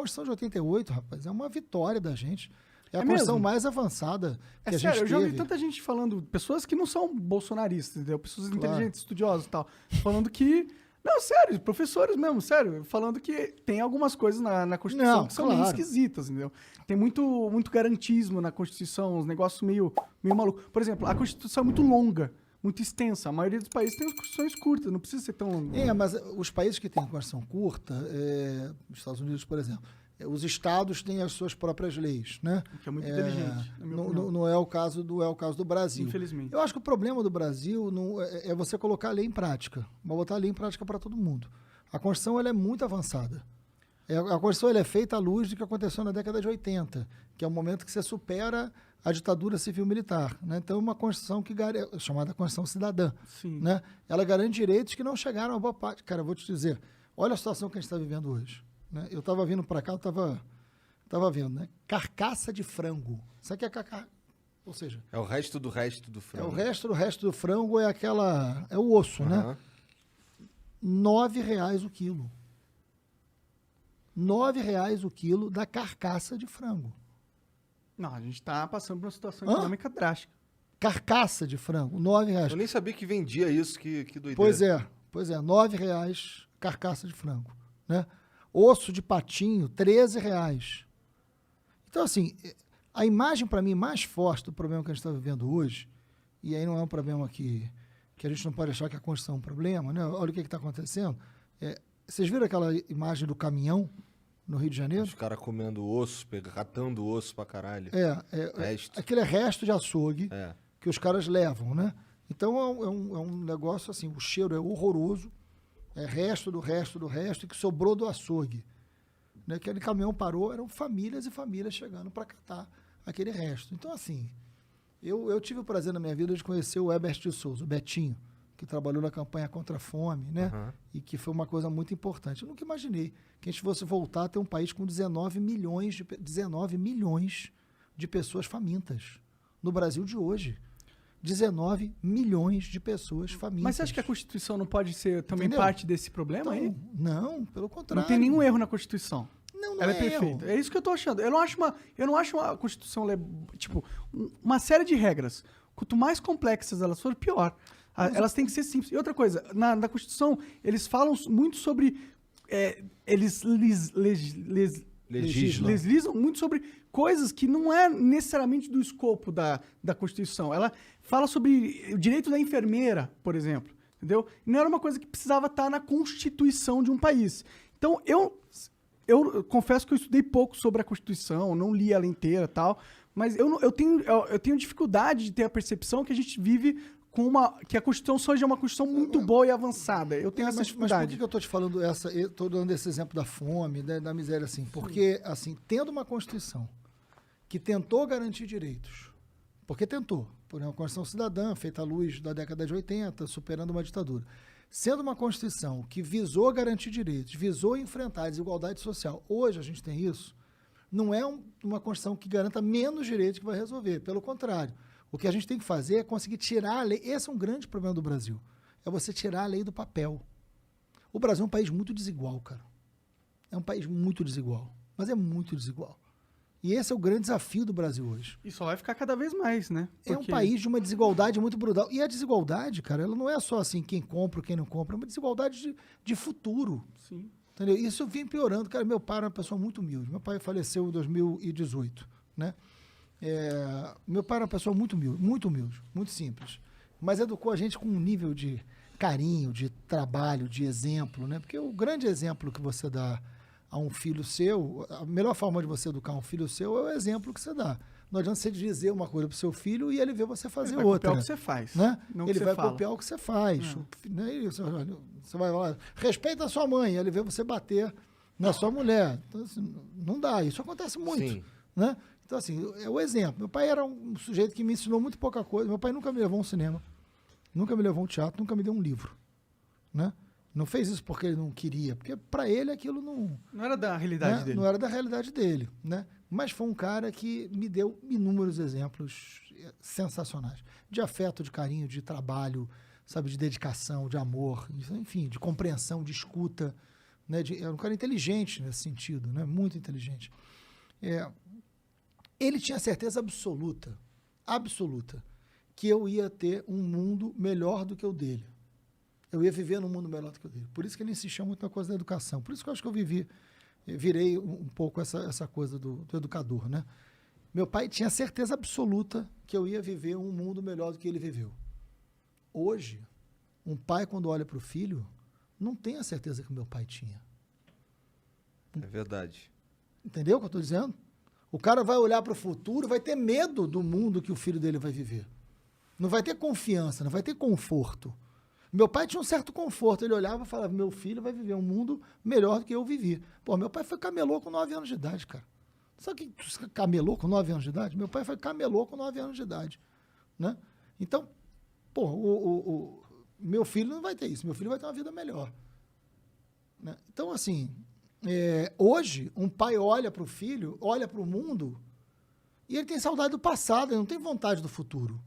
Constituição de 88, rapaz, é uma vitória da gente. É a É Constituição mesmo? mais avançada que a sério, gente eu já ouvi teve. tanta gente falando, pessoas que não são bolsonaristas, entendeu? Pessoas Claro. inteligentes, estudiosas e tal, falando que... Não, sério, professores mesmo, sério, falando que tem algumas coisas na Constituição Não, que são meio claro. esquisitas, entendeu? Tem muito garantismo na Constituição, uns negócios meio malucos. Por exemplo, a Constituição é muito longa, muito extensa. A maioria dos países tem as Constituições curtas, não precisa ser tão longa. Mas os países que têm Constituição curta, os Estados Unidos, por exemplo, os estados têm as suas próprias leis, né? Que é muito inteligente, na minha opinião. Não é o caso do Brasil. Infelizmente. Eu acho que o problema do Brasil é você colocar a lei em prática, mas botar a lei em prática para todo mundo. A Constituição ela é muito avançada. A Constituição ela é feita à luz do que aconteceu na década de 80, que é o momento que você supera a ditadura civil-militar, né? Então, uma Constituição chamada Constituição Cidadã, Sim. né? Ela garante direitos que não chegaram a boa parte. Cara, eu vou te dizer, olha a situação que a gente está vivendo hoje, né? Eu estava vindo para cá, eu estava vendo, né? Carcaça de frango. Isso aqui é carcaça, ou seja... É o resto do frango. É o resto do frango é o osso, né? R$9 o quilo. R$9 o quilo da carcaça de frango. Não, a gente tá passando por uma situação econômica drástica. Carcaça de frango, R$9. Eu nem sabia que vendia isso, que doideira. Pois é, R$9 carcaça de frango, né? Osso de patinho, R$13. Então, assim, a imagem para mim mais forte do problema que a gente está vivendo hoje, e aí não é um problema que a gente não pode achar que a Constituição é um problema, né? Olha o que está acontecendo. Vocês viram aquela imagem do caminhão no Rio de Janeiro? Os caras comendo osso, catando osso pra caralho. Resto. Aquele é resto de açougue É. que os caras levam, né? Então é um negócio assim, o cheiro é horroroso, é resto do resto do resto, e que sobrou do açougue. Né? Aquele caminhão parou, eram famílias e famílias chegando para catar aquele resto. Então, assim, eu tive o prazer na minha vida de conhecer o Herbert de Souza, o Betinho, que trabalhou na campanha contra a fome, né? E que foi uma coisa muito importante. Eu nunca imaginei que a gente fosse voltar a ter um país com 19 milhões de pessoas famintas. No Brasil de hoje. 19 milhões de pessoas famintas. Mas você acha que a Constituição não pode ser também Entendeu? parte desse problema aí? Não, pelo contrário. Não tem nenhum erro na Constituição. Não Ela é é perfeita. erro. É isso que eu tô achando. Eu não acho uma Constituição, tipo, uma série de regras. Quanto mais complexas elas forem, pior. Elas têm que ser simples. E outra coisa, na Constituição, eles falam muito sobre... eles legislam muito sobre coisas que não é necessariamente do escopo da Constituição. Ela fala sobre o direito da enfermeira, por exemplo. Entendeu? Não era uma coisa que precisava estar na Constituição de um país. Então, eu confesso que eu estudei pouco sobre a Constituição, não li ela inteira e tal, mas eu tenho dificuldade de ter a percepção que a gente vive que a Constituição seja uma Constituição muito boa e avançada. Eu tenho essa dificuldade. Mas por que eu estou te falando eu estou dando esse exemplo da fome, da miséria, assim? Porque, assim, tendo uma Constituição que tentou garantir direitos, porque tentou, por exemplo, a Constituição Cidadã, feita à luz da década de 80, superando uma ditadura, sendo uma Constituição que visou garantir direitos, visou enfrentar a desigualdade social, hoje a gente tem isso, não é uma Constituição que garanta menos direitos que vai resolver, pelo contrário. O que a gente tem que fazer é conseguir tirar a lei. Esse é um grande problema do Brasil. É você tirar a lei do papel. O Brasil é um país muito desigual, cara. É um país muito desigual. Mas é muito desigual. E esse é o grande desafio do Brasil hoje. E só vai ficar cada vez mais, né? É um país de uma desigualdade muito brutal. E a desigualdade, cara, ela não é só assim, quem compra ou quem não compra. É uma desigualdade de futuro. Sim. Entendeu? Isso vem piorando. Cara, meu pai era uma pessoa muito humilde. Meu pai faleceu em 2018, né? Meu pai era uma pessoa muito humilde, muito simples, mas educou a gente com um nível de carinho, de trabalho, de exemplo, né? Porque o grande exemplo que você dá a um filho seu, a melhor forma de você educar um filho seu é o exemplo que você dá. Não adianta você dizer uma coisa para o seu filho e ele ver você fazer outra. Ele vai copiar o que você faz. Né? Não ele que vai você copiar o que você faz. Né? Você vai falar, respeita a sua mãe, ele vê você bater na sua mulher. Então, assim, não dá, isso acontece muito. Sim. Né? Então, assim, é o exemplo. Meu pai era um sujeito que me ensinou muito pouca coisa. Meu pai nunca me levou a um cinema, nunca me levou a um teatro, nunca me deu um livro. Né? Não fez isso porque ele não queria, porque para ele aquilo não... Não era da realidade dele. Não era da realidade dele. Né? Mas foi um cara que me deu inúmeros exemplos sensacionais. De afeto, de carinho, de trabalho, sabe, de dedicação, de amor, enfim, de compreensão, de escuta. né? Era um cara inteligente nesse sentido, né? Muito inteligente. Ele tinha certeza absoluta, que eu ia ter um mundo melhor do que o dele. Eu ia viver num mundo melhor do que o dele. Por isso que ele insistia muito na coisa da educação. Por isso que eu acho que eu virei um pouco essa coisa do educador, né? Meu pai tinha certeza absoluta que eu ia viver um mundo melhor do que ele viveu. Hoje, um pai, quando olha para o filho, não tem a certeza que o meu pai tinha. É verdade. Entendeu o que eu estou dizendo? O cara vai olhar para o futuro, vai ter medo do mundo que o filho dele vai viver. Não vai ter confiança, não vai ter conforto. Meu pai tinha um certo conforto. Ele olhava e falava, meu filho vai viver um mundo melhor do que eu vivi. Pô, meu pai foi camelô com 9 anos de idade, cara. Sabe o que camelô com 9 anos de idade? Meu pai foi camelô com 9 anos de idade. Né? Então, pô, o meu filho não vai ter isso. Meu filho vai ter uma vida melhor. Né? Então, assim, hoje, um pai olha para o filho, olha para o mundo, e ele tem saudade do passado, ele não tem vontade do futuro.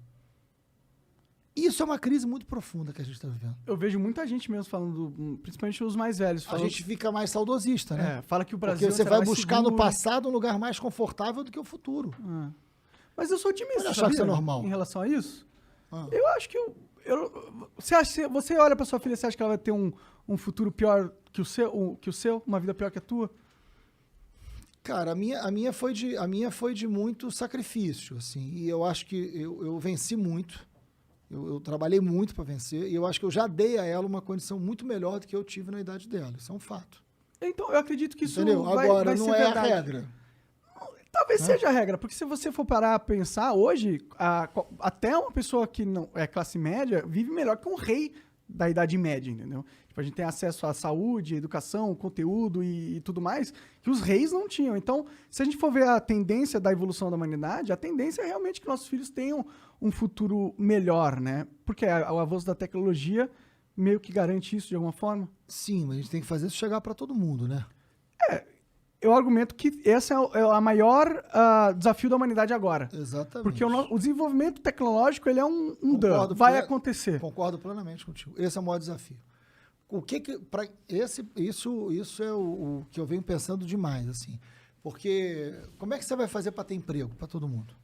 Isso é uma crise muito profunda que a gente está vivendo. Eu vejo muita gente mesmo falando, principalmente os mais velhos. A gente fica mais saudosista, né? Fala que o Brasil Porque você vai buscar no passado um lugar mais confortável do que o futuro. Mas eu sou otimista, pode achar que isso é normal. Em relação a isso. Eu acho que você olha para sua filha, você acha que ela vai ter um futuro pior que o seu, uma vida pior que a tua? Cara, a minha foi de muito sacrifício, assim. E eu acho que eu venci muito. Eu trabalhei muito para vencer e eu acho que eu já dei a ela uma condição muito melhor do que eu tive na idade dela. Isso é um fato. Então, eu acredito que isso Agora, vai não ser é verdade. a regra. Talvez seja a regra, porque se você for parar a pensar, hoje, até uma pessoa que não é classe média vive melhor que um rei da Idade Média, entendeu? Tipo, a gente tem acesso à saúde, educação, conteúdo e tudo mais, que os reis não tinham. Então, se a gente for ver a tendência da evolução da humanidade, a tendência é realmente que nossos filhos tenham um futuro melhor, né? Porque o avanço da tecnologia meio que garante isso de alguma forma. Sim, mas a gente tem que fazer isso chegar para todo mundo, né? Eu argumento que esse é o maior desafio da humanidade agora. Exatamente. Porque o desenvolvimento tecnológico ele é um vai acontecer. Concordo plenamente contigo. Esse é o maior desafio. Isso é o que eu venho pensando demais, assim. Porque como é que você vai fazer para ter emprego para todo mundo?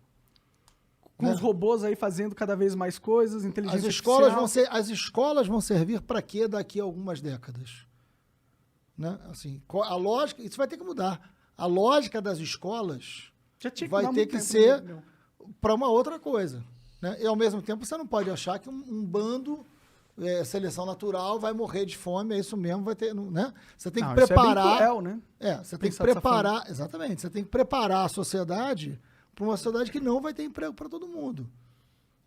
Com os robôs aí fazendo cada vez mais coisas, inteligência artificial. As escolas vão servir para quê daqui a algumas décadas? Né? Assim, a lógica, isso vai ter que mudar. A lógica das escolas vai ter que ser para uma outra coisa. Né? E, ao mesmo tempo, você não pode achar que um bando, seleção natural, vai morrer de fome, é isso mesmo, vai ter... Né? Você tem que preparar... Isso é bem cruel, né? Você tem que preparar... Exatamente. Você tem que preparar a sociedade para uma sociedade que não vai ter emprego para todo mundo.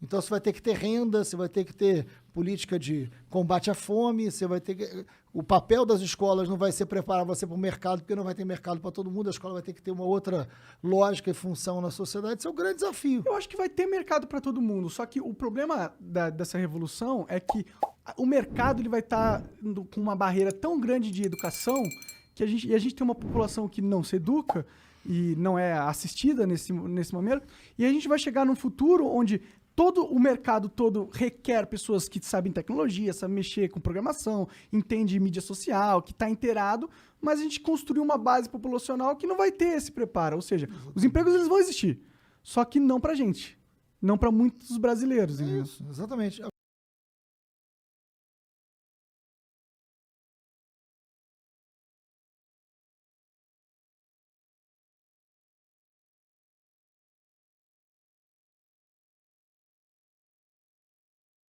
Então, você vai ter que ter renda, você vai ter que ter política de combate à fome, você vai ter que... O papel das escolas não vai ser preparar você para o mercado, porque não vai ter mercado para todo mundo, a escola vai ter que ter uma outra lógica e função na sociedade. Isso é um grande desafio. Eu acho que vai ter mercado para todo mundo, só que o problema dessa revolução é que o mercado ele vai estar com uma barreira tão grande de educação que a gente tem uma população que não se educa e não é assistida nesse momento, e a gente vai chegar num futuro onde todo o mercado todo requer pessoas que sabem tecnologia, sabem mexer com programação, entende mídia social, que está inteirado, mas a gente construiu uma base populacional que não vai ter esse preparo. Ou seja, os empregos eles vão existir, só que não para gente, não para muitos brasileiros. Isso, exatamente.